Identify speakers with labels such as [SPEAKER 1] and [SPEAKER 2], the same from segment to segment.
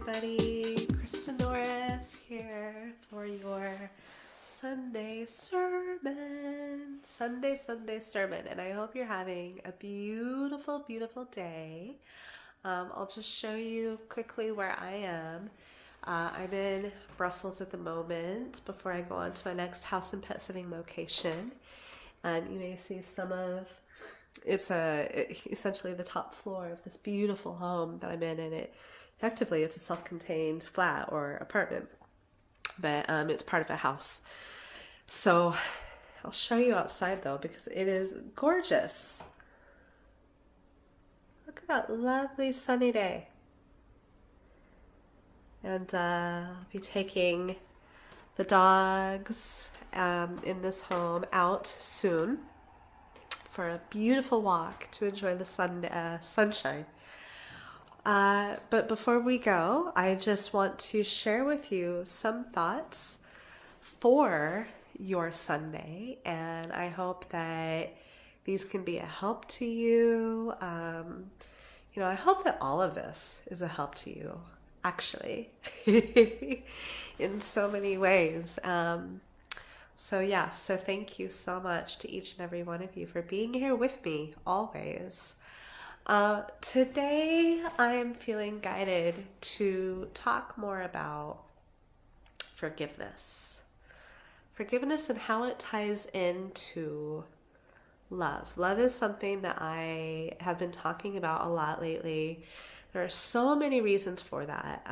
[SPEAKER 1] everybody. Krista Norris here for your Sunday sermon. Sunday sermon. And I hope you're having a beautiful, beautiful day. I'll just show you quickly where I am. I'm in Brussels at the moment before I go on to my next house and pet sitting location. You may see it's essentially the top floor of this beautiful home that I'm in, and effectively it's a self-contained flat or apartment, but it's part of a house. So I'll show you outside though, because it is gorgeous. Look at that lovely sunny day. And I'll be taking the dogs in this home out soon for a beautiful walk to enjoy the sunshine. But before we go, I just want to share with you some thoughts for your Sunday, and I hope that these can be a help to you. I hope that all of this is a help to you, actually, in so many ways. So thank you so much to each and every one of you for being here with me always. Today I'm feeling guided to talk more about forgiveness. Forgiveness and how it ties into love. Love is something that I have been talking about a lot lately. There are so many reasons for that.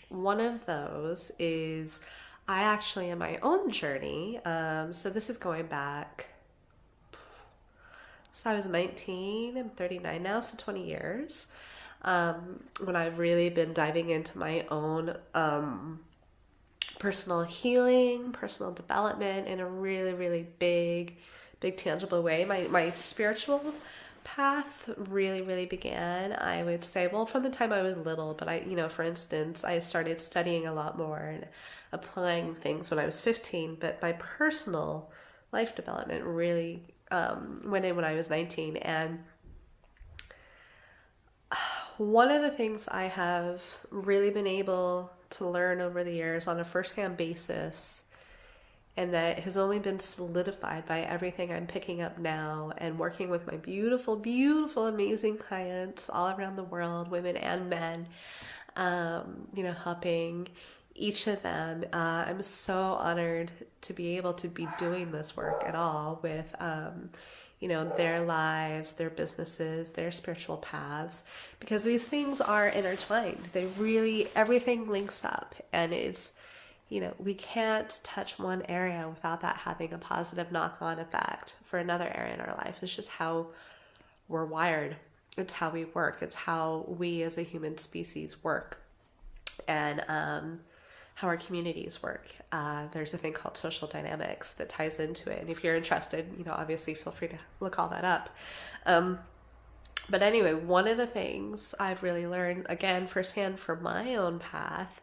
[SPEAKER 1] One of those is I actually, in my own journey, so this is going back, so I was 19, I'm 39 now, so 20 years, when I've really been diving into my own personal healing, personal development in a really, really big tangible way. My spiritual path really began, I would say, well, from the time I was little, but for instance, I started studying a lot more and applying things when I was 15, but my personal life development really went in when I was 19. And one of the things I have really been able to learn over the years on a first-hand basis, and that has only been solidified by everything I'm picking up now and working with my beautiful, beautiful, amazing clients all around the world, women and men, helping each of them. I'm so honored to be able to be doing this work at all with, their lives, their businesses, their spiritual paths, because these things are intertwined. Everything links up, and we can't touch one area without that having a positive knock-on effect for another area in our life. It's just how we're wired. It's how we work. It's how we as a human species work, and how our communities work. There's a thing called social dynamics that ties into it. And if you're interested, obviously feel free to look all that up. But anyway, one of the things I've really learned, again, firsthand from my own path,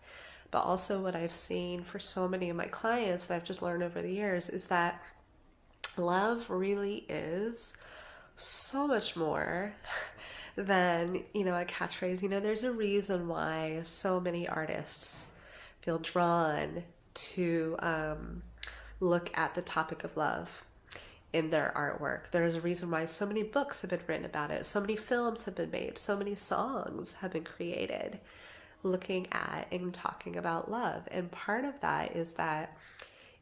[SPEAKER 1] but also what I've seen for so many of my clients that I've just learned over the years, is that love really is so much more than, a catchphrase. There's a reason why so many artists feel drawn to look at the topic of love in their artwork. There's a reason why so many books have been written about it, so many films have been made, so many songs have been created looking at and talking about love. And part of that is that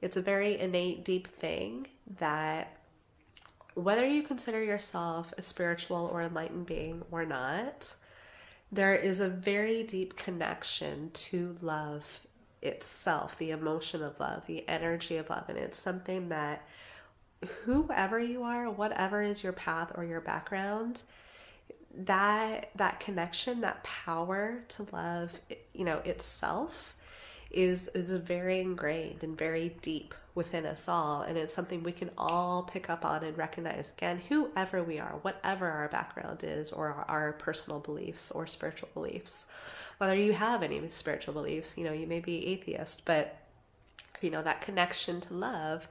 [SPEAKER 1] it's a very innate, deep thing that, whether you consider yourself a spiritual or enlightened being or not, there is a very deep connection to love itself, the emotion of love, the energy of love. And it's something that whoever you are, whatever is your path or your background, that connection, that power to love, itself is very ingrained and very deep within us all. And it's something we can all pick up on and recognize, again, whoever we are, whatever our background is, or our personal beliefs or spiritual beliefs. Whether you have any spiritual beliefs, you may be atheist, but that connection to love,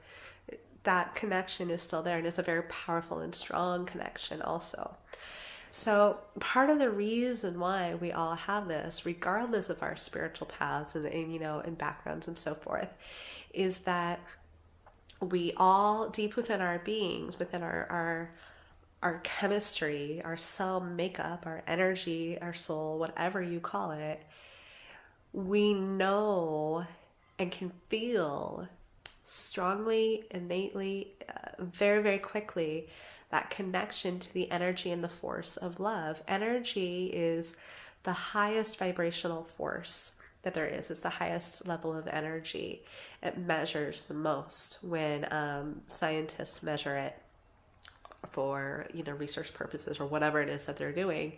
[SPEAKER 1] that connection is still there, and it's a very powerful and strong connection also. So part of the reason why we all have this, regardless of our spiritual paths and and backgrounds and so forth, is that we all, deep within our beings, within our chemistry, our cell makeup, our energy, our soul, whatever you call it, we know and can feel strongly, innately, very, very quickly, that connection to the energy and the force of love. Energy is the highest vibrational force that there is. It's the highest level of energy. It measures the most when scientists measure it for research purposes or whatever it is that they're doing.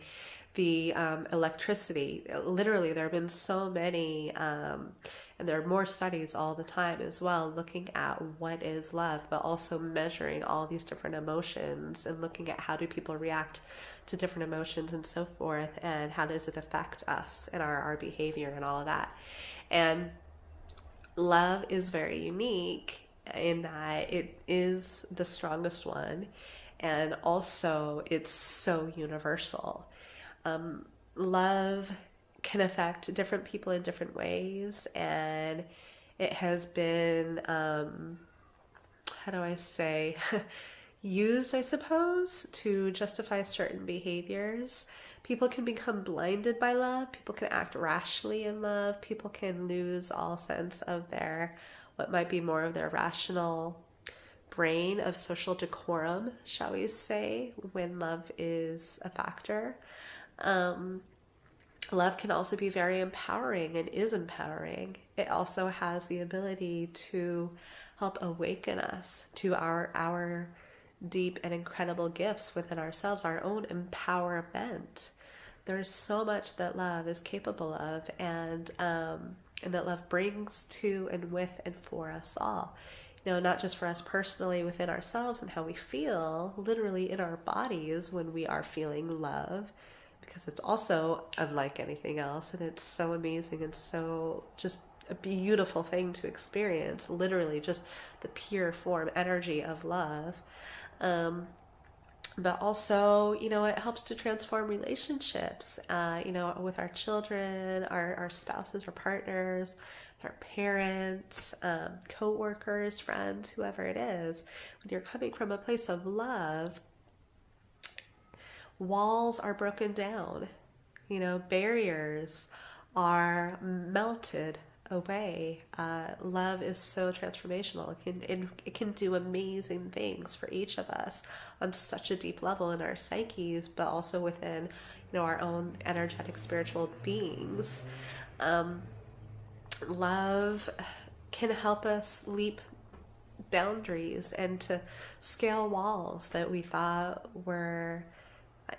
[SPEAKER 1] The electricity, literally, there have been so many, and there are more studies all the time as well, looking at what is love, but also measuring all these different emotions and looking at how do people react to different emotions and so forth, and how does it affect us and our behavior and all of that. And love is very unique in that it is the strongest one, and also it's so universal. Love can affect different people in different ways, and it has been, how do I say, used, I suppose, to justify certain behaviors. People can become blinded by love. People can act rashly in love. People can lose all sense of their, what might be more of their rational brain, of social decorum, shall we say, when love is a factor. Love can also be very empowering and is empowering. It also has the ability to help awaken us to our deep and incredible gifts within ourselves, our own empowerment. There's so much that love is capable of, and that love brings to and with and for us all. Not just for us personally within ourselves and how we feel, literally in our bodies when we are feeling love, because it's also unlike anything else, and it's so amazing and so just a beautiful thing to experience, literally just the pure form energy of love. But also, it helps to transform relationships, with our children, our spouses, our partners, our parents, co-workers, friends, whoever it is. When you're coming from a place of love, walls are broken down, barriers are melted away. Love is so transformational. It can do amazing things for each of us on such a deep level in our psyches, but also within our own energetic spiritual beings. Love can help us leap boundaries and to scale walls that we thought were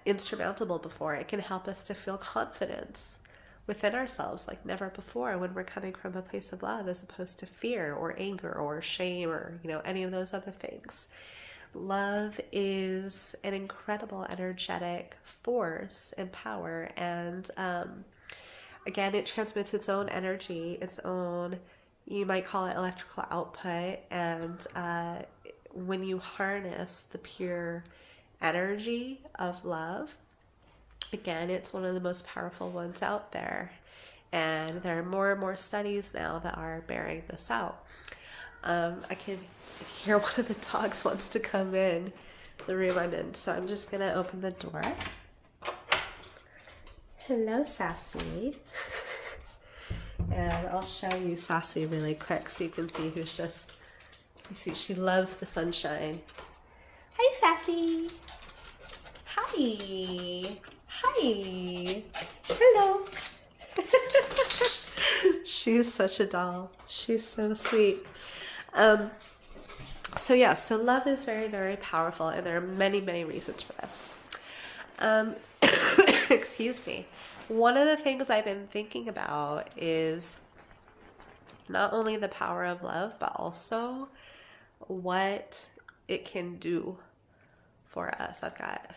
[SPEAKER 1] insurmountable before. It can help us to feel confidence within ourselves like never before when we're coming from a place of love, as opposed to fear or anger or shame or any of those other things. Love is an incredible energetic force and power, and again, it transmits its own energy, its own, you might call it, electrical output. And when you harness the pure energy of love, again, it's one of the most powerful ones out there. And there are more and more studies now that are bearing this out. I can hear one of the dogs wants to come in the room I'm in, so I'm just going to open the door. Hello, Sassy. And I'll show you Sassy really quick so you can see who's just, you see, she loves the sunshine. Hi, Sassy. Hi. Hi. Hello. She's such a doll. She's so sweet. So love is very, very powerful, and there are many, many reasons for this. Excuse me. One of the things I've been thinking about is not only the power of love, but also what it can do for us. I've got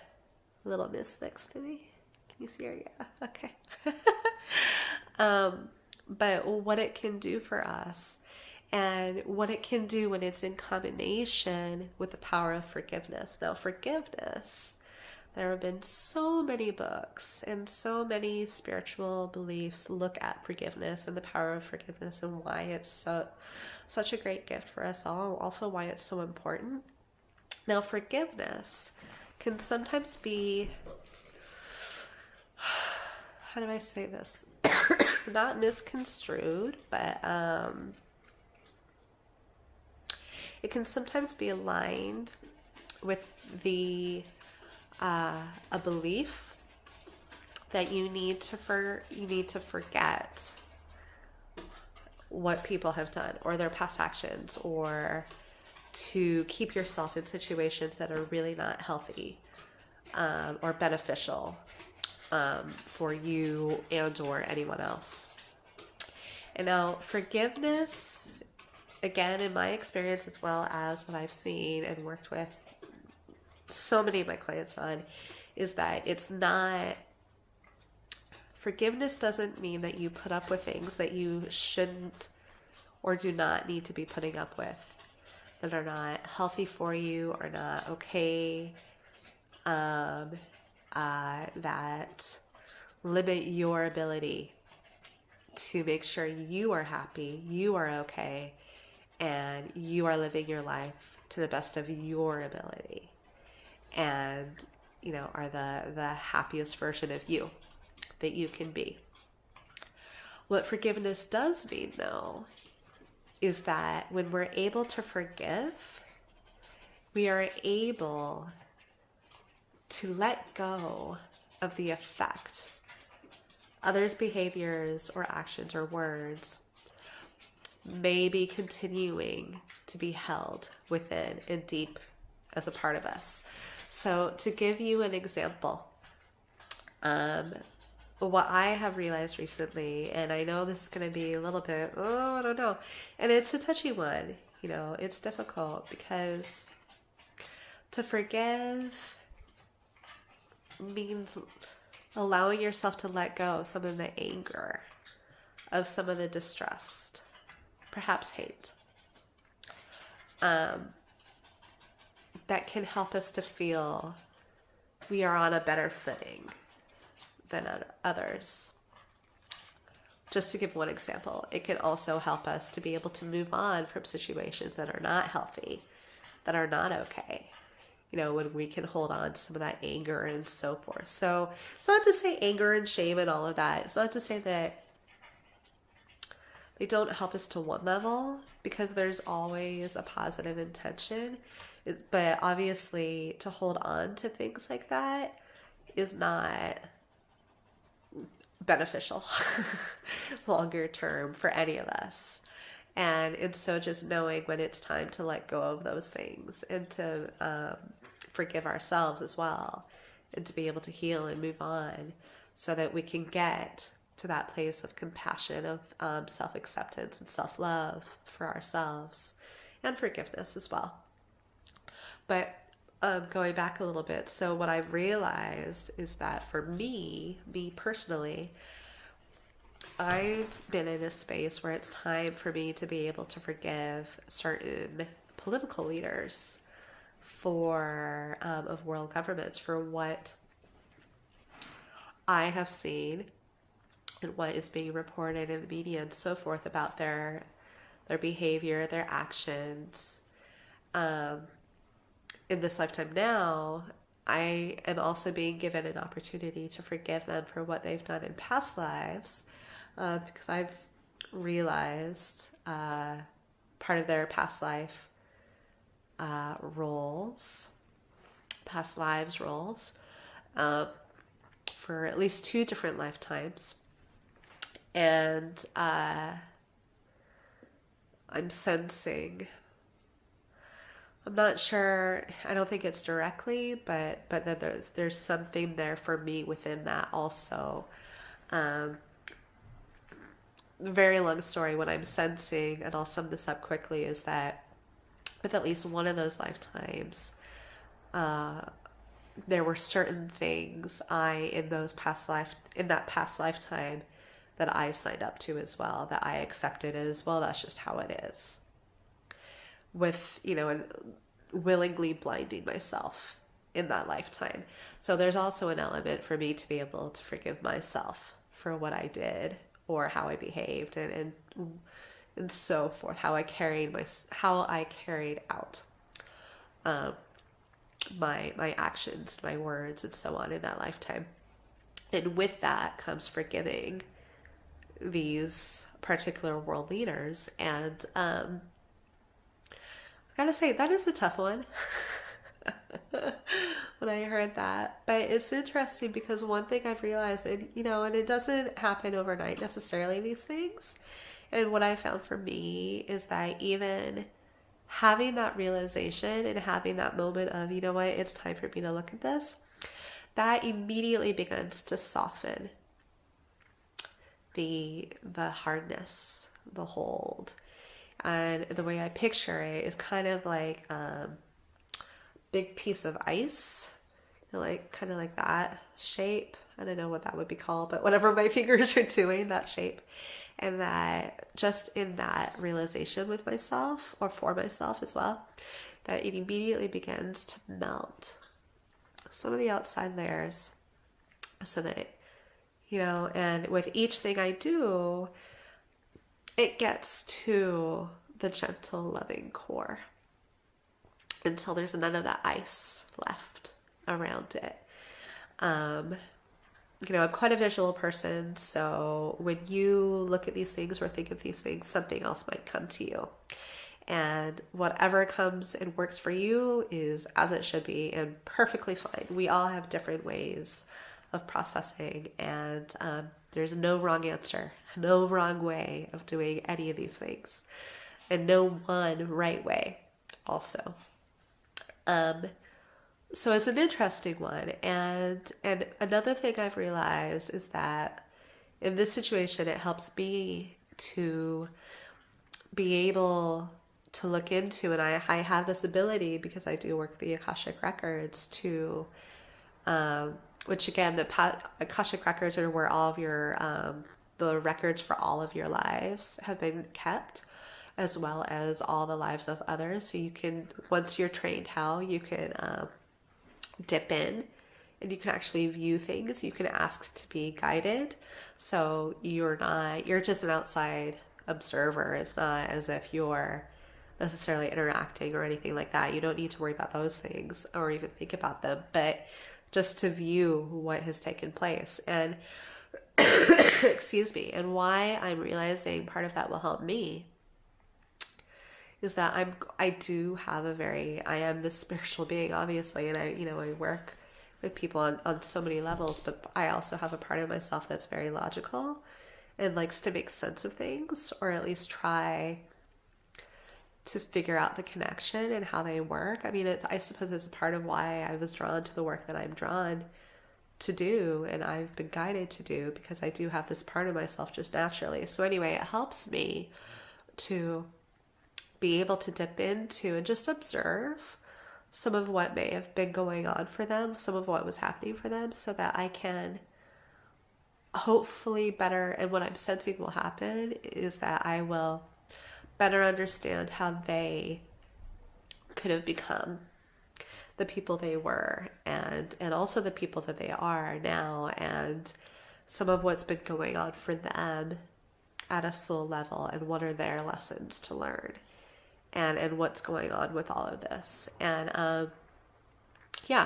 [SPEAKER 1] little miss next to me. Can you see her? Yeah. Okay. But what it can do for us, and what it can do when it's in combination with the power of forgiveness. Now, forgiveness There have been so many books and so many spiritual beliefs look at forgiveness and the power of forgiveness and why it's such a great gift for us all, also why it's so important. Now, forgiveness can sometimes be, how do I say this? Not misconstrued, but it can sometimes be aligned with a belief that you need to forget what people have done or their past actions, or to keep yourself in situations that are really not healthy or beneficial for you and or anyone else. And now forgiveness, again, in my experience, as well as what I've seen and worked with so many of my clients on, is that it's not, forgiveness doesn't mean that you put up with things that you shouldn't or do not need to be putting up with, that are not healthy for you or not okay, that limit your ability to make sure you are happy, you are okay, and you are living your life to the best of your ability, and are the happiest version of you that you can be. What forgiveness does mean, though, is that when we're able to forgive, we are able to let go of the effect others' behaviors or actions or words may be continuing to be held within and deep as a part of us. So to give you an example, what I have realized recently, and I know this is going to be a little bit, I don't know, and it's a touchy one, it's difficult, because to forgive means allowing yourself to let go of some of the anger, of some of the distrust, perhaps hate, that can help us to feel we are on a better footing than others. Just to give one example, it can also help us to be able to move on from situations that are not healthy, that are not okay, when we can hold on to some of that anger and so forth. So it's not to say anger and shame and all of that, it's not to say that they don't help us to one level, because there's always a positive intention. But obviously, to hold on to things like that is not beneficial longer term for any of us. And so just knowing when it's time to let go of those things, and to forgive ourselves as well, and to be able to heal and move on, so that we can get to that place of compassion, of self-acceptance and self-love for ourselves, and forgiveness as well. But going back a little bit, so what I've realized is that for me personally, I've been in a space where it's time for me to be able to forgive certain political leaders of world governments for what I have seen and what is being reported in the media and so forth about their behavior, their actions. In this lifetime now, I am also being given an opportunity to forgive them for what they've done in past lives, because I've realized part of their past life roles, past lives roles, for at least 2 different lifetimes. And I'm sensing, I'm not sure, I don't think it's directly, but that there's something there for me within that also. Very long story, what I'm sensing, and I'll sum this up quickly, is that with at least one of those lifetimes, there were certain things in that past lifetime that I signed up to as well, that I accepted as well. That's just how it is. And willingly blinding myself in that lifetime. So there's also an element for me to be able to forgive myself for what I did or how I behaved, and so forth, how I carried out um, my actions, my words, and so on in that lifetime. And with that comes forgiving these particular world leaders. And I gotta say, that is a tough one. When I heard that. But it's interesting because one thing I've realized, and and it doesn't happen overnight necessarily, these things. And what I found for me is that even having that realization and having that moment of, you know what, it's time for me to look at this, that immediately begins to soften the hardness, the hold. And the way I picture it is kind of like big piece of ice, like kind of like that shape. I don't know what that would be called, but whatever my fingers are doing, that shape. And that just in that realization with myself, or for myself as well, that it immediately begins to melt some of the outside layers, so that, and with each thing I do, it gets to the gentle, loving core until there's none of that ice left around it. I'm quite a visual person, so when you look at these things or think of these things, something else might come to you. And whatever comes and works for you is as it should be, and perfectly fine. We all have different ways of processing, and there's no wrong answer, no wrong way of doing any of these things, and no one right way also. So it's an interesting one. And another thing I've realized is that in this situation, it helps me to be able to look into, and I have this ability because I do work with the Akashic Records to, which again, the Akashic Records are where all of your, the records for all of your lives have been kept, as well as all the lives of others. So you can, once you're trained how, you can dip in and you can actually view things. You can ask to be guided. So you're just an outside observer. It's not as if you're necessarily interacting or anything like that. You don't need to worry about those things or even think about them, but just to view what has taken place. And excuse me, and why I'm realizing part of that will help me is that I am this spiritual being, obviously, and I work with people on so many levels, but I also have a part of myself that's very logical and likes to make sense of things, or at least try to figure out the connection and how they work. I mean, I suppose it's a part of why I was drawn to the work that I'm drawn to do, and I've been guided to do, because I do have this part of myself just naturally. So anyway, it helps me to be able to dip into and just observe some of what may have been going on for them, some of what was happening for them, so that I can hopefully better, and what I'm sensing will happen is that I will better understand how they could have become the people they were, and also the people that they are now, and some of what's been going on for them at a soul level, and what are their lessons to learn, and what's going on with all of this. And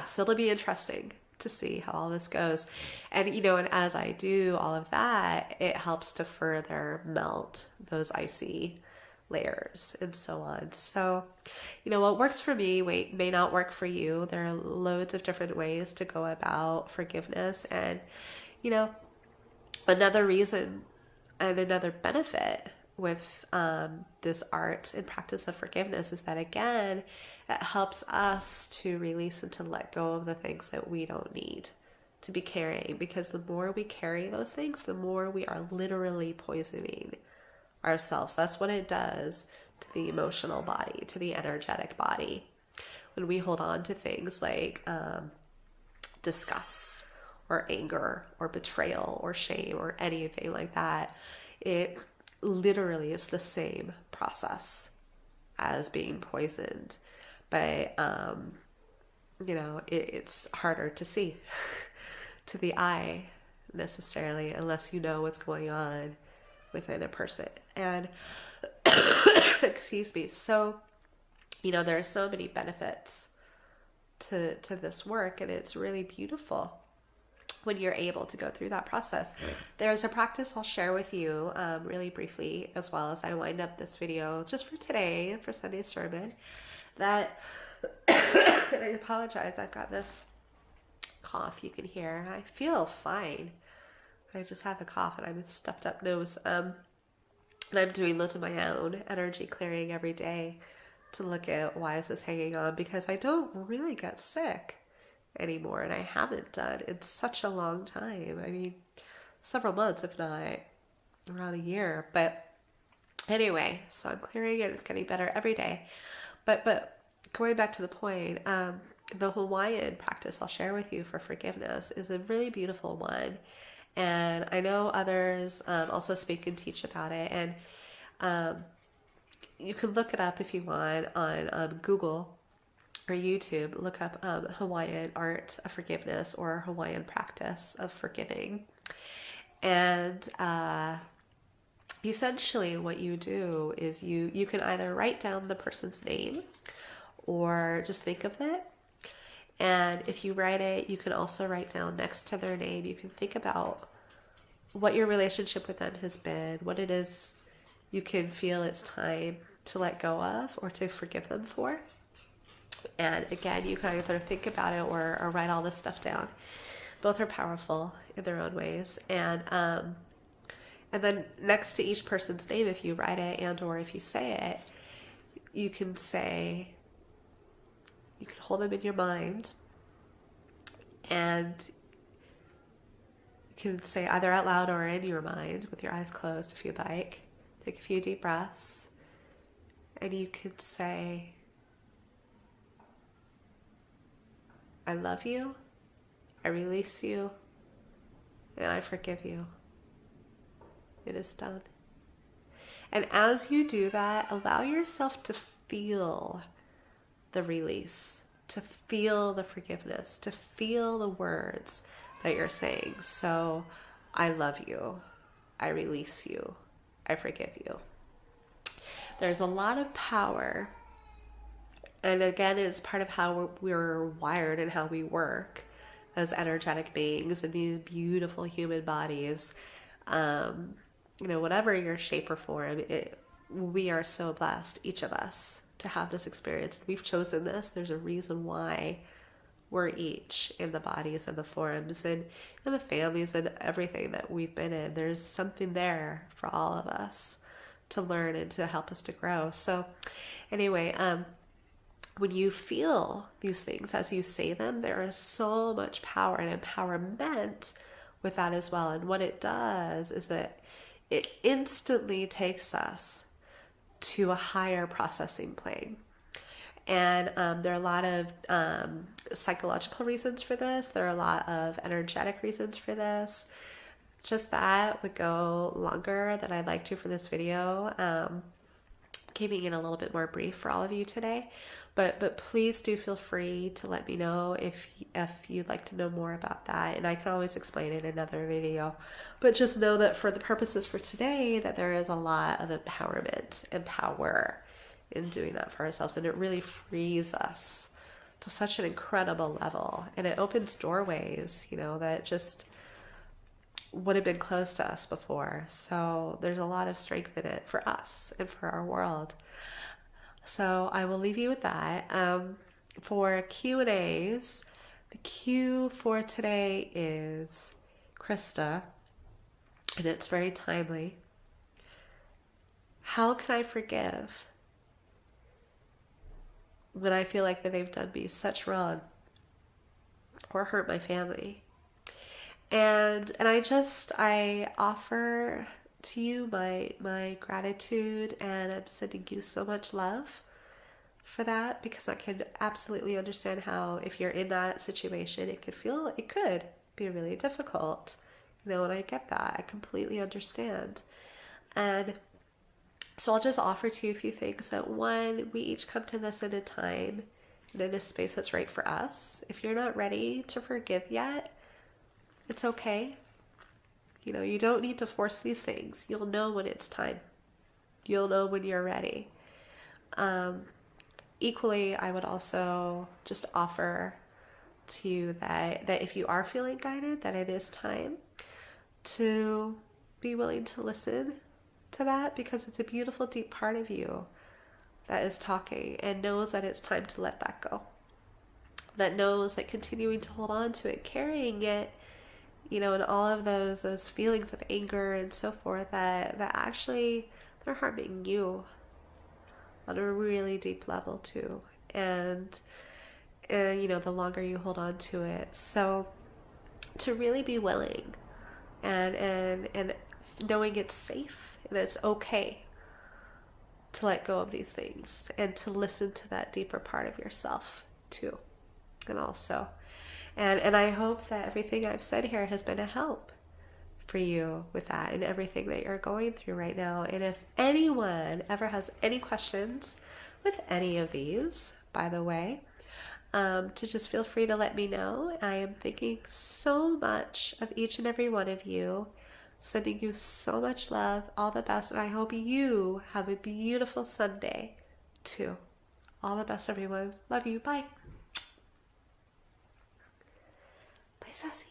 [SPEAKER 1] so it'll be interesting to see how all this goes. And and as I do all of that, it helps to further melt those icy layers and so on. So what works for me may not work for you. There are loads of different ways to go about forgiveness. And another reason and another benefit with this art and practice of forgiveness is that, again, it helps us to release and to let go of the things that we don't need to be carrying, because the more we carry those things, the more we are literally poisoning ourselves. That's what it does to the emotional body, to the energetic body. When we hold on to things like disgust or anger or betrayal or shame or anything like that, it literally is the same process as being poisoned. But it's harder to see to the eye necessarily unless you know what's going on within a person. And excuse me. So, there are so many benefits to this work, and it's really beautiful when you're able to go through that process. There's a practice I'll share with you really briefly as well as I wind up this video just for today, for Sunday's sermon, that and I apologize, I've got this cough you can hear. I feel fine. I just have a cough and I'm a stuffed up nose. And I'm doing loads of my own energy clearing every day to look at why is this hanging on, because I don't really get sick anymore, and I haven't done in such a long time. I mean, several months, if not around a year. But anyway, so I'm clearing it. It's getting better every day. But going back to the point, the Hawaiian practice I'll share with you for forgiveness is a really beautiful one. And I know others also speak and teach about it. And you can look it up if you want on Google or YouTube. Look up Hawaiian art of forgiveness or Hawaiian practice of forgiving. And essentially what you do is you can either write down the person's name or just think of it. And if you write it, you can also write down next to their name. You can think about what your relationship with them has been, what it is you can feel it's time to let go of or to forgive them for. And again, you can either think about it or write all this stuff down. Both are powerful in their own ways. And then next to each person's name, if you write it and or if you say it, you can hold them in your mind, and you can say either out loud or in your mind with your eyes closed if you'd like. Take a few deep breaths, and you could say, I love you, I release you, and I forgive you. It is done. And as you do that, allow yourself to feel the release, to feel the forgiveness, to feel the words that you're saying. So, I love you, I release you, I forgive you. There's a lot of power, and again, it's part of how we're wired and how we work as energetic beings in these beautiful human bodies. Whatever your shape or form, we are so blessed, each of us, to have this experience. We've chosen this. There's a reason why we're each in the bodies and the forms and the families and everything that we've been in. There's something there for all of us to learn and to help us to grow. So anyway, when you feel these things as you say them, there is so much power and empowerment with that as well. And what it does is that it instantly takes us to a higher processing plane. And there are a lot of psychological reasons for this. There are a lot of energetic reasons for this. Just that would go longer than I'd like to for this video. Keeping it a little bit more brief for all of you today. But please do feel free to let me know if you'd like to know more about that. And I can always explain it in another video. But just know that for the purposes for today, that there is a lot of empowerment and power in doing that for ourselves. And it really frees us to such an incredible level. And it opens doorways, that just would have been closed to us before. So there's a lot of strength in it for us and for our world. So I will leave you with that. For Q&As, the Q for today is Krista, and it's very timely. How can I forgive when I feel like that they've done me such wrong or hurt my family? And I offer to you my gratitude, and I'm sending you so much love for that, because I can absolutely understand how, if you're in that situation, it could be really difficult, and I get that. I completely understand. And so I'll just offer to you a few things. That one, we each come to this in a time and in a space that's right for us. If you're not ready to forgive yet, it's okay. You know, you don't need to force these things. You'll know when it's time. You'll know when you're ready. Equally, I would also just offer to you that if you are feeling guided, that it is time to be willing to listen to that, because it's a beautiful, deep part of you that is talking and knows that it's time to let that go. That knows that continuing to hold on to it, carrying it, you know, and all of those feelings of anger and so forth, that actually they're harming you on a really deep level too. And you know, the longer you hold on to it. So to really be willing and knowing it's safe and it's okay to let go of these things and to listen to that deeper part of yourself too. And also, and I hope that everything I've said here has been a help for you with that and everything that you're going through right now. And if anyone ever has any questions with any of these, by the way, to just feel free to let me know. I am thinking so much of each and every one of you, sending you so much love, all the best, and I hope you have a beautiful Sunday too. All the best, everyone. Love you. Bye. Bye, Sassy.